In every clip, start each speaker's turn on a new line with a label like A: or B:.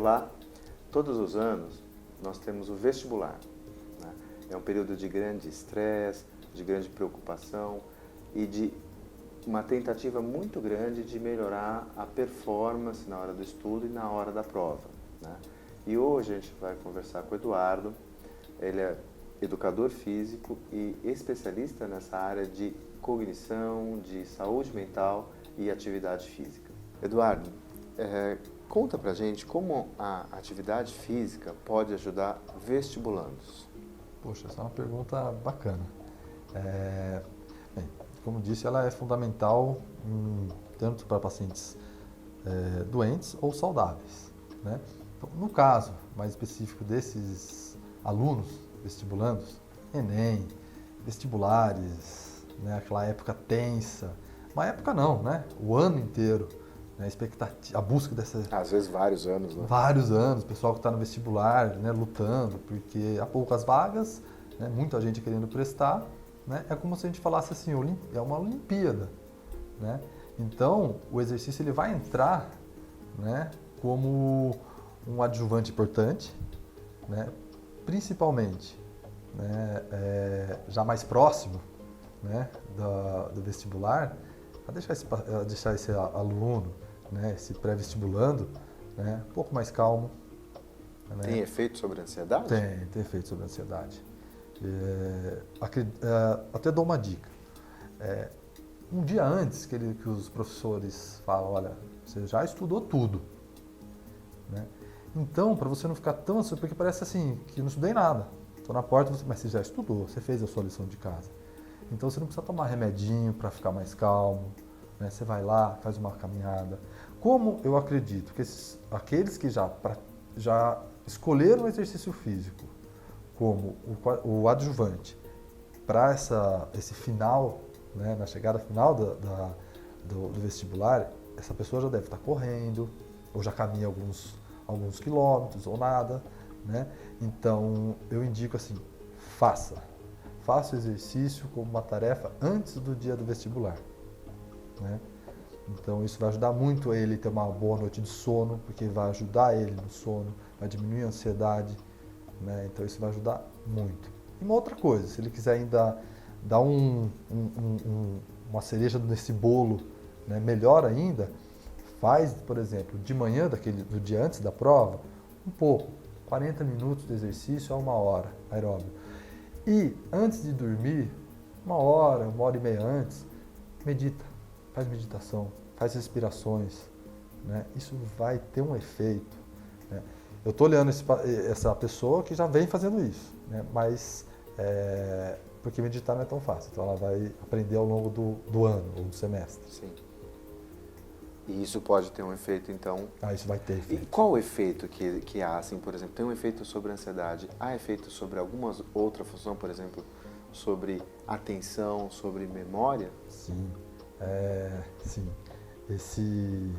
A: Olá, todos os anos nós temos o vestibular, né? É um período de grande estresse, de grande preocupação e de uma tentativa muito grande de melhorar a performance na hora do estudo e na hora da prova, né? E hoje a gente vai conversar com o Eduardo. Ele é educador físico e especialista nessa área de cognição, de saúde mental e atividade física. Eduardo, conta pra gente como a atividade física pode ajudar vestibulandos.
B: Poxa, essa é uma pergunta bacana. Bem, como disse, ela é fundamental tanto para pacientes doentes ou saudáveis, né? Então, no caso mais específico desses alunos vestibulandos, Enem, vestibulares, né? Aquela época tensa, uma época não, né? O ano inteiro, né? A busca dessa...
A: Às vezes vários anos, né?
B: Vários anos, o pessoal que está no vestibular, né, lutando, porque há poucas vagas, né, muita gente querendo prestar, né? É como se a gente falasse assim, é uma Olimpíada, né? Então, o exercício ele vai entrar, né, como um adjuvante importante, né, principalmente, né, já mais próximo, né, do vestibular, a deixar esse aluno, né, esse pré-vestibulando, né, um pouco mais calmo. Né?
A: Tem efeito sobre a ansiedade?
B: Tem efeito sobre a ansiedade. Até dou uma dica. Um dia antes que os professores falam, olha, você já estudou tudo, né? Então, para você não ficar tão ansioso, porque parece assim, que eu não estudei nada. Estou na porta, mas você já estudou, você fez a sua lição de casa. Então, você não precisa tomar remedinho para ficar mais calmo, né? Você vai lá, faz uma caminhada. Como eu acredito que aqueles que já escolheram o exercício físico como o adjuvante para esse final, né, na chegada final do vestibular, essa pessoa já deve estar correndo, ou já caminha alguns quilômetros, ou nada, né? Então, eu indico assim, faça o exercício como uma tarefa antes do dia do vestibular, né? Então, isso vai ajudar muito a ele ter uma boa noite de sono, porque vai ajudar ele no sono, vai diminuir a ansiedade, né? Então, isso vai ajudar muito. E uma outra coisa, se ele quiser ainda dar uma cereja nesse bolo, né, melhor ainda, faz, por exemplo, de manhã do dia antes da prova, um pouco, 40 minutos de exercício a 1 hora aeróbio. E antes de dormir, 1 hora e meia antes, medita, faz meditação, faz respirações, né? Isso vai ter um efeito, né? Eu estou olhando essa pessoa que já vem fazendo isso, né? Mas porque meditar não é tão fácil, então ela vai aprender ao longo do ano ou do semestre.
A: Sim. E isso pode ter um efeito, então...
B: Isso vai ter efeito.
A: E qual o efeito que há, assim, por exemplo, tem um efeito sobre a ansiedade? Há efeito sobre alguma outra função, por exemplo, sobre atenção, sobre memória?
B: Sim. Sim.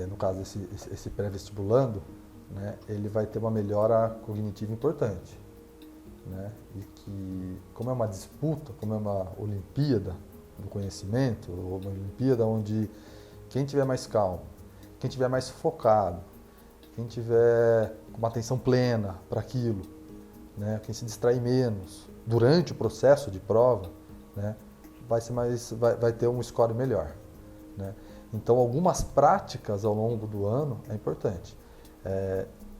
B: No caso, esse pré-vestibulando, né, ele vai ter uma melhora cognitiva importante, né? E que, como é uma disputa, como é uma Olimpíada do conhecimento, ou uma Olimpíada onde quem tiver mais calmo, quem tiver mais focado, quem tiver com uma atenção plena para aquilo, né, quem se distrai menos durante o processo de prova, né, vai ter um score melhor, né? Então, algumas práticas ao longo do ano é importante.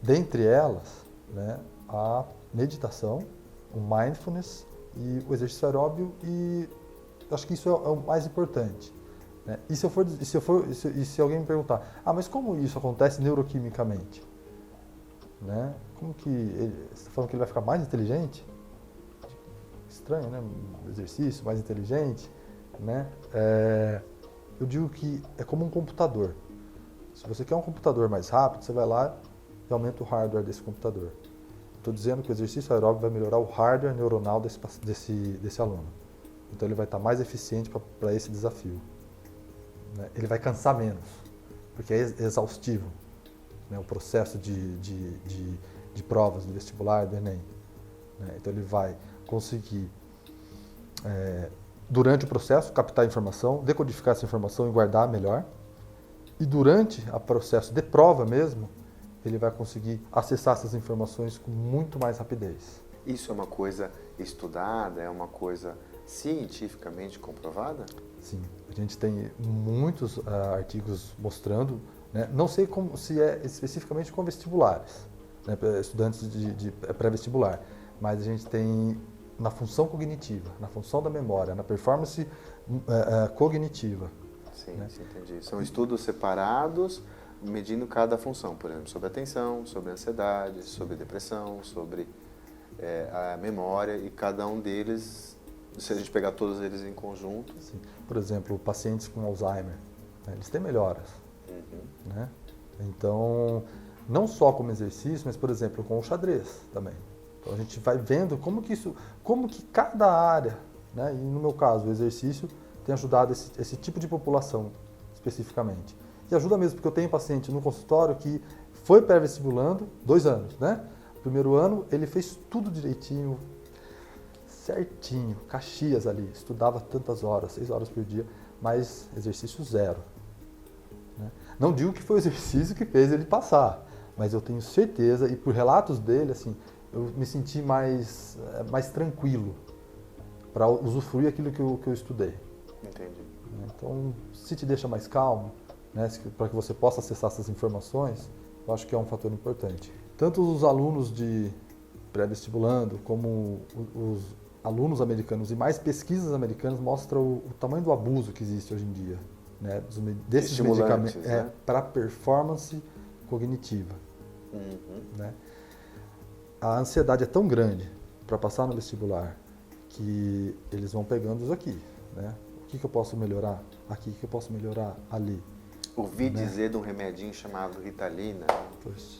B: Dentre elas, né, a meditação, o mindfulness e o exercício aeróbio, e acho que isso é o mais importante, né? E se alguém me perguntar, mas como isso acontece neuroquimicamente? Né? Como que você está falando que ele vai ficar mais inteligente? Estranho, né? Exercício, mais inteligente, né? Eu digo que é como um computador. Se você quer um computador mais rápido, você vai lá e aumenta o hardware desse computador. Estou dizendo que o exercício aeróbico vai melhorar o hardware neuronal desse aluno. Então ele vai estar mais eficiente para esse desafio, né? Ele vai cansar menos, porque é exaustivo, né, o processo de provas do vestibular, do Enem, né? Então ele vai conseguir, durante o processo, captar a informação, decodificar essa informação e guardar melhor. E durante o processo de prova mesmo, ele vai conseguir acessar essas informações com muito mais rapidez.
A: Isso é uma coisa estudada, é uma coisa cientificamente comprovada?
B: Sim, a gente tem muitos artigos mostrando, né? Não sei se é especificamente com vestibulares, né, estudantes de pré-vestibular, mas a gente tem na função cognitiva, na função da memória, na performance cognitiva.
A: Sim,
B: né?
A: sim, entendi. São estudos separados, medindo cada função, por exemplo, sobre atenção, sobre ansiedade, sobre depressão, sobre a memória, e cada um deles, se a gente pegar todos eles em conjunto...
B: Sim. Por exemplo, pacientes com Alzheimer, né, eles têm melhoras. Né? Então, não só como exercício, mas, por exemplo, com o xadrez também. Então, a gente vai vendo como que cada área, né, e no meu caso, o exercício, tem ajudado esse tipo de população especificamente. E ajuda mesmo, porque eu tenho paciente no consultório que foi pré-vestibulando 2 anos, né? O primeiro ano, ele fez tudo direitinho, certinho, Caxias ali, estudava tantas horas, 6 horas por dia, mas exercício zero. Né? Não digo que foi o exercício que fez ele passar, mas eu tenho certeza, e por relatos dele, assim, eu me senti mais tranquilo para usufruir aquilo que eu estudei.
A: Entendi.
B: Então, se te deixa mais calmo, né, para que você possa acessar essas informações, eu acho que é um fator importante. Tanto os alunos de pré-vestibulando, como os alunos americanos e mais pesquisas americanas mostram o tamanho do abuso que existe hoje em dia, né, desses medicamentos,
A: né?
B: Para performance cognitiva. Né? A ansiedade é tão grande para passar no vestibular que eles vão pegando isso aqui, né? O que eu posso melhorar aqui, o que eu posso melhorar ali.
A: Ouvi dizer de um remedinho chamado Ritalina.
B: Poxa,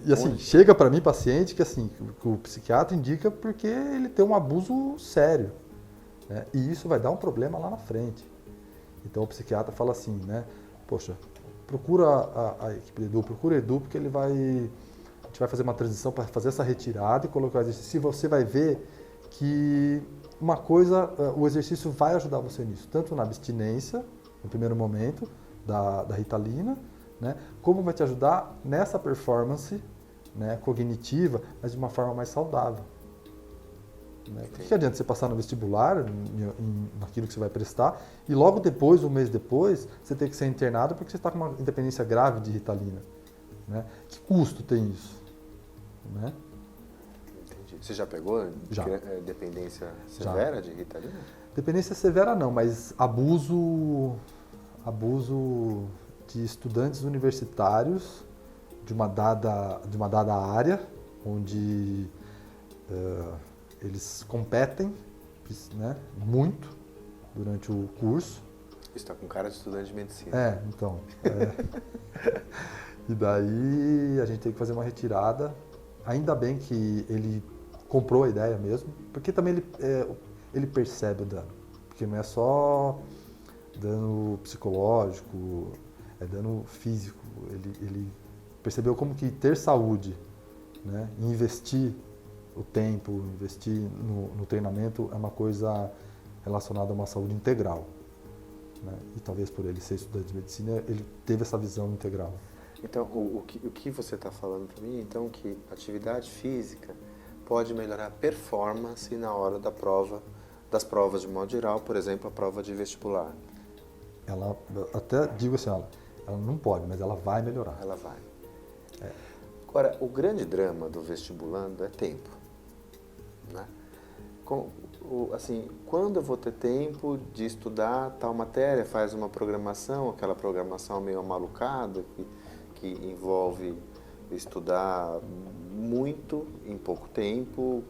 B: E assim, chega para mim paciente que assim, que o psiquiatra indica porque ele tem um abuso sério, né? E isso vai dar um problema lá na frente. Então o psiquiatra fala assim, né? Poxa, procura a equipe do Edu, procura o Edu porque a gente vai fazer uma transição para fazer essa retirada e colocar exercício. Se você vai ver que uma coisa, o exercício vai ajudar você nisso, tanto na abstinência, no primeiro momento, da Ritalina, né, como vai te ajudar nessa performance, né, cognitiva, mas de uma forma mais saudável. Né? Por que adianta você passar no vestibular, naquilo que você vai prestar, e logo depois, um mês depois, você ter que ser internado porque você está com uma independência grave de Ritalina? Né? Que custo tem isso? Né?
A: Entendi. Você já pegou dependência severa de Ritalina?
B: Dependência severa não, mas abuso de estudantes universitários de uma dada área, onde eles competem, né, muito durante o curso.
A: Isso está com cara de estudante de medicina.
B: Então. E daí a gente tem que fazer uma retirada. Ainda bem que ele comprou a ideia mesmo, porque também ele percebe o dano. Porque não é só dano psicológico, é dano físico. Ele percebeu como que ter saúde, né, e investir o tempo, investir no treinamento é uma coisa relacionada a uma saúde integral. Né? E talvez por ele ser estudante de medicina, ele teve essa visão integral.
A: Então, o que você está falando para mim, então, que atividade física pode melhorar a performance na hora das provas de modo geral, por exemplo, a prova de vestibular.
B: Ela, até digo assim, ela não pode, mas ela vai melhorar.
A: Ela vai. Agora, o grande drama do vestibulando é tempo. Né? Assim, quando eu vou ter tempo de estudar tal matéria, faz uma programação, aquela programação meio amalucada, que envolve estudar muito em pouco tempo,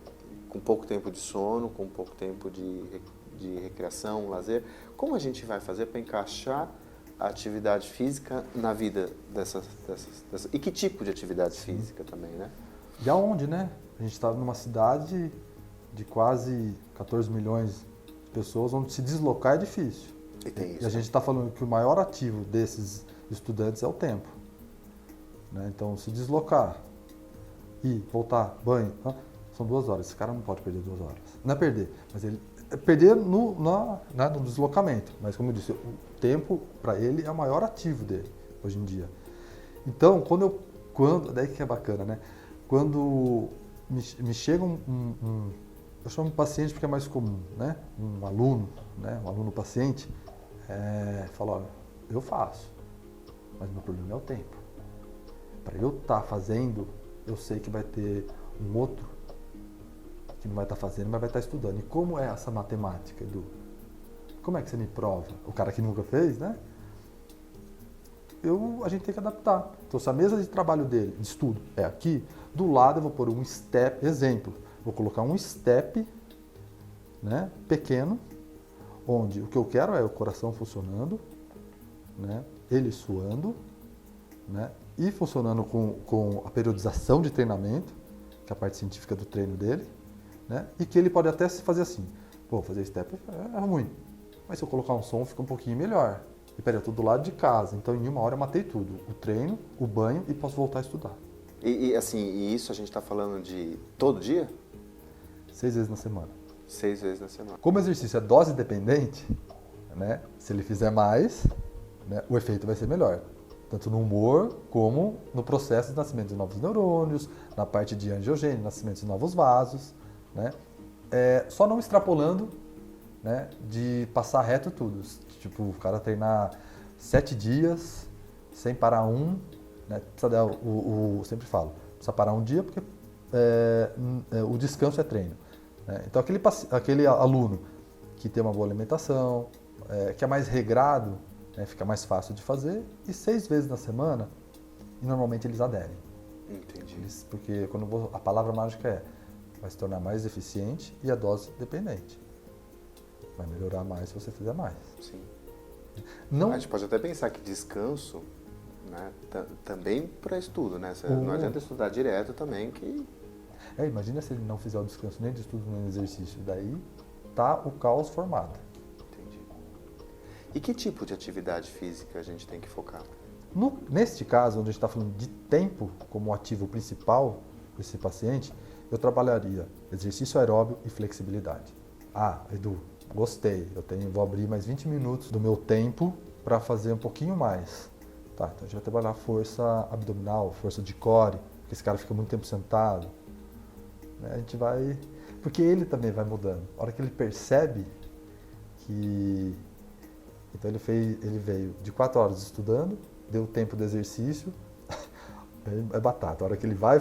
A: com pouco tempo de sono, com pouco tempo de recreação, lazer. Como a gente vai fazer para encaixar a atividade física na vida dessas... E que tipo de atividade física também, né?
B: E aonde, né? A gente está numa cidade de quase 14 milhões de pessoas, onde se deslocar é difícil.
A: E tem isso.
B: E a gente está falando que o maior ativo desses estudantes é o tempo. Né? Então, se deslocar e voltar, banho, são 2 horas. Esse cara não pode perder 2 horas. Não é perder, mas ele perder no deslocamento. Mas, como eu disse, o tempo, para ele, é o maior ativo dele, hoje em dia. Então, daí que é bacana, né? Quando me chega eu chamo de paciente porque é mais comum, né? Um aluno, né? Um aluno paciente, fala, olha, eu faço, mas meu problema é o tempo. Para eu estar fazendo, eu sei que vai ter um outro que não vai estar fazendo, mas vai estar estudando. E como é essa matemática, Edu? Como é que você me prova? O cara que nunca fez, né? A gente tem que adaptar. Então, se a mesa de trabalho dele, de estudo, é aqui, do lado eu vou pôr um step, exemplo, vou colocar um step, né, pequeno, onde o que eu quero é o coração funcionando, né, ele suando, né, e funcionando com a periodização de treinamento, que é a parte científica do treino dele, né, e que ele pode até se fazer assim, pô, fazer step é ruim, mas se eu colocar um som fica um pouquinho melhor. E peraí, eu estou do lado de casa, então em 1 hora eu matei tudo. O treino, o banho e posso voltar a estudar.
A: E isso a gente está falando de todo dia?
B: 6 vezes na semana.
A: 6 vezes na semana.
B: Como o exercício é dose dependente, né, se ele fizer mais, né, o efeito vai ser melhor. Tanto no humor, como no processo de nascimento de novos neurônios, na parte de angiogênio, nascimento de novos vasos. Né, só não extrapolando, né, de passar reto tudo. Tipo, o cara treinar 7 dias, sem parar um, né? Precisa dar sempre falo, precisa parar um dia porque o descanso é treino. Né? Então, aquele aluno que tem uma boa alimentação, que é mais regrado, né? Fica mais fácil de fazer, e 6 vezes na semana, e normalmente eles aderem.
A: Entendi.
B: Porque a palavra mágica vai se tornar mais eficiente e a dose dependente. Vai melhorar mais se você fizer mais.
A: Sim.
B: Não...
A: A gente pode até pensar que descanso, né, também para estudo, né? Não adianta estudar direto também que...
B: imagina se ele não fizer o descanso nem de estudo nem de exercício. Daí tá o caos formado.
A: Entendi. E que tipo de atividade física a gente tem que focar?
B: Neste caso, onde a gente está falando de tempo como ativo principal desse paciente, eu trabalharia exercício aeróbio e flexibilidade. Edu, gostei, vou abrir mais 20 minutos do meu tempo para fazer um pouquinho mais. Tá, então a gente vai trabalhar força abdominal, força de core, porque esse cara fica muito tempo sentado. Né? A gente vai... Porque ele também vai mudando. A hora que ele percebe que... Então ele veio de 4 horas estudando, deu o tempo do exercício, é batata. A hora que ele vai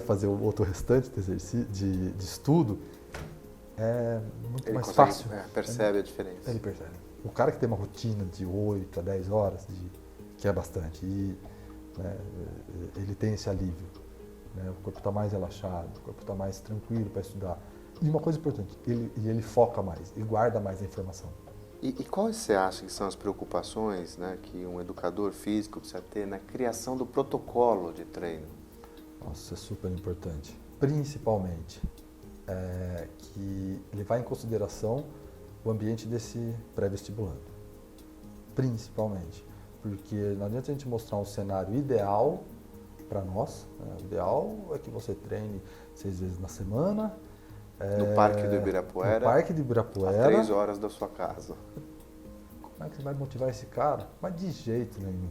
B: fazer o outro restante de exercício, de estudo, é muito mais fácil.
A: Percebe a diferença.
B: Ele percebe. O cara que tem uma rotina de 8 a 10 horas, que é bastante, né, ele tem esse alívio. Né, o corpo está mais relaxado, o corpo está mais tranquilo para estudar. E uma coisa importante, ele foca mais e guarda mais a informação.
A: E quais você acha que são as preocupações, né, que um educador físico precisa ter na criação do protocolo de treino?
B: Nossa, isso é super importante. Principalmente que levar em consideração o ambiente desse pré-vestibulando. Principalmente. Porque não adianta a gente mostrar um cenário ideal para nós. Né? O ideal é que você treine 6 vezes na semana.
A: No Parque do Ibirapuera.
B: No Parque do Ibirapuera.
A: A 3 horas da sua casa.
B: Como é que você vai motivar esse cara? Mas de jeito nenhum.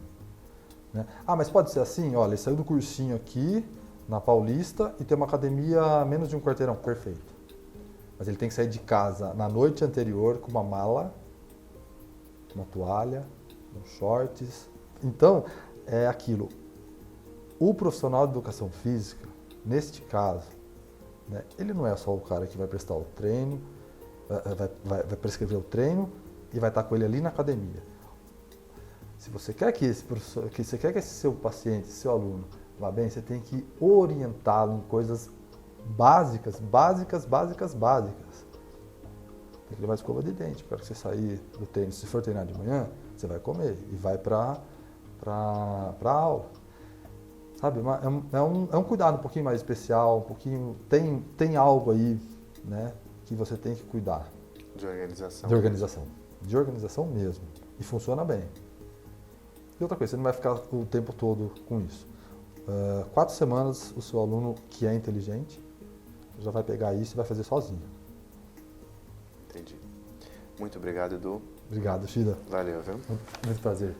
B: Né? Mas pode ser assim, olha, ele saiu do cursinho aqui, na Paulista, e tem uma academia a menos de um quarteirão. Perfeito. Mas ele tem que sair de casa na noite anterior com uma mala, uma toalha, uns shorts. Então, é aquilo. O profissional de educação física, neste caso, né, ele não é só o cara que vai prestar o treino, vai prescrever o treino e vai estar com ele ali na academia. Se você quer que esse seu paciente, seu aluno vá bem, você tem que orientá-lo em coisas básicas. Tem que levar escova de dente para você sair do treino. Se for treinar de manhã, você vai comer e vai para a aula. Sabe, é um cuidado um pouquinho mais especial, tem algo aí, né, que você tem que cuidar.
A: De organização.
B: De organização mesmo. E funciona bem. E outra coisa, você não vai ficar o tempo todo com isso. 4 semanas, o seu aluno que é inteligente já vai pegar isso e vai fazer sozinho.
A: Entendi. Muito obrigado, Edu.
B: Obrigado, Shida.
A: Valeu, viu?
B: Muito prazer.